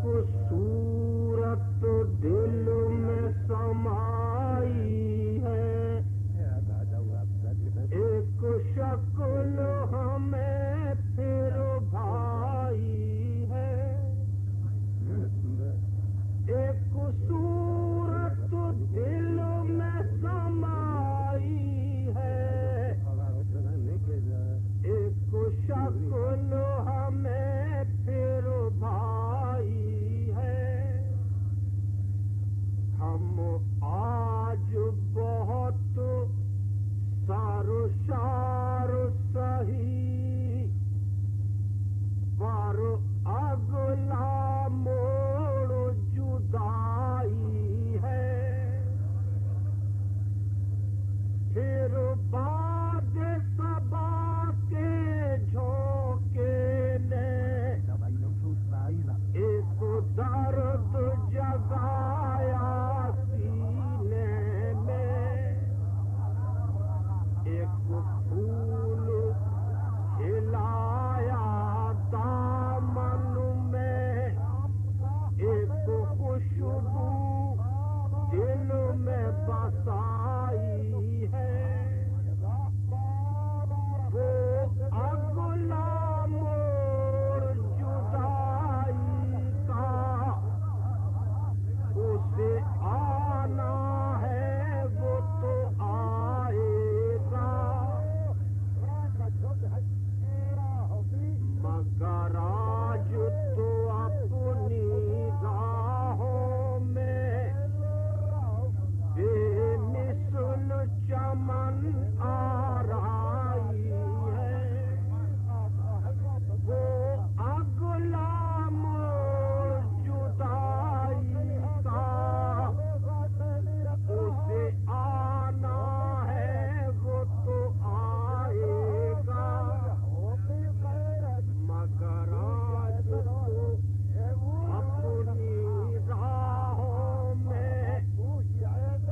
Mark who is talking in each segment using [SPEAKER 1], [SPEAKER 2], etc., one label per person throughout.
[SPEAKER 1] صورت دل میں سمائی ہے، ایک شکل ہمیں پھر بھائی ہے، ایک صورت دل میں سمائی ہے، ایک شکل ہمیں پھر بھائی ہے، ہم آج بہت سرشار سہی پر اگلا موڑ جدائی ہے، پھر بعد صبا کے جھونکے نے ایک درد جگایا سینے میں، ایک پھول کھلایا دامن میں، ایک خوشبو دل میں بسائی ہے، وہ اگلا موڑ جدائی کا اسے آنا ہے، وہ تو آئے گا، مگر آج تو اپنی راہوں میں بے مثل چمن آرائی ہے، وہ اگلا موڑ جدائی کا اسے آنا ہے، وہ تو آئے گا، مگر آج تو اپنی راہوں میں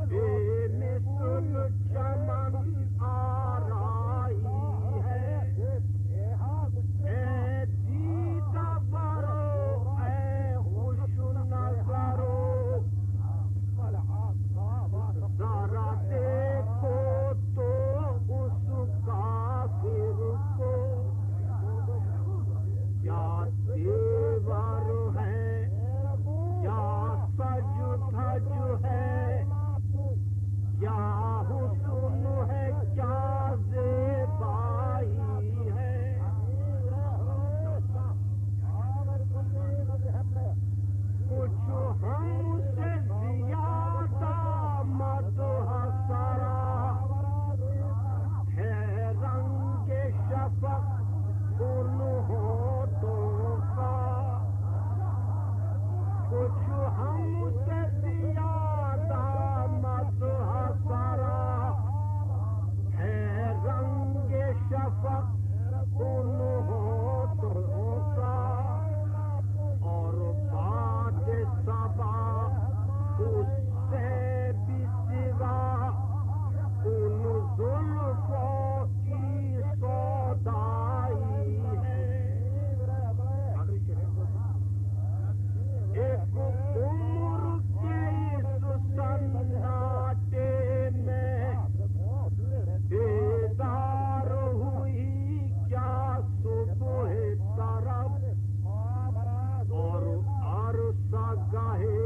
[SPEAKER 1] بے مثل چمن آرائی ہے، اے دیدہ برو اے خوش نظرو، ذرا دیکھو تو اس کافر کو، کیا تیور ہے، کیا سج دھج ہے، کیا حسن ہے، کیا زیبائی ہے، کچھ ہم سے زیادہ مدح سرا ہے رنگ شفق ان ہونٹوں کا، کچھ ہم سے زیادہ مدح سرا ہے رنگ شفق ان ہونٹوں کا، اور باد صبا اس سے بھی سوا ان زلفوں کی سودائی ہے، ایک عمر کے اس سناٹے میں بیدار ہوئی کیا صبح طرف، اور عرصہ گاہے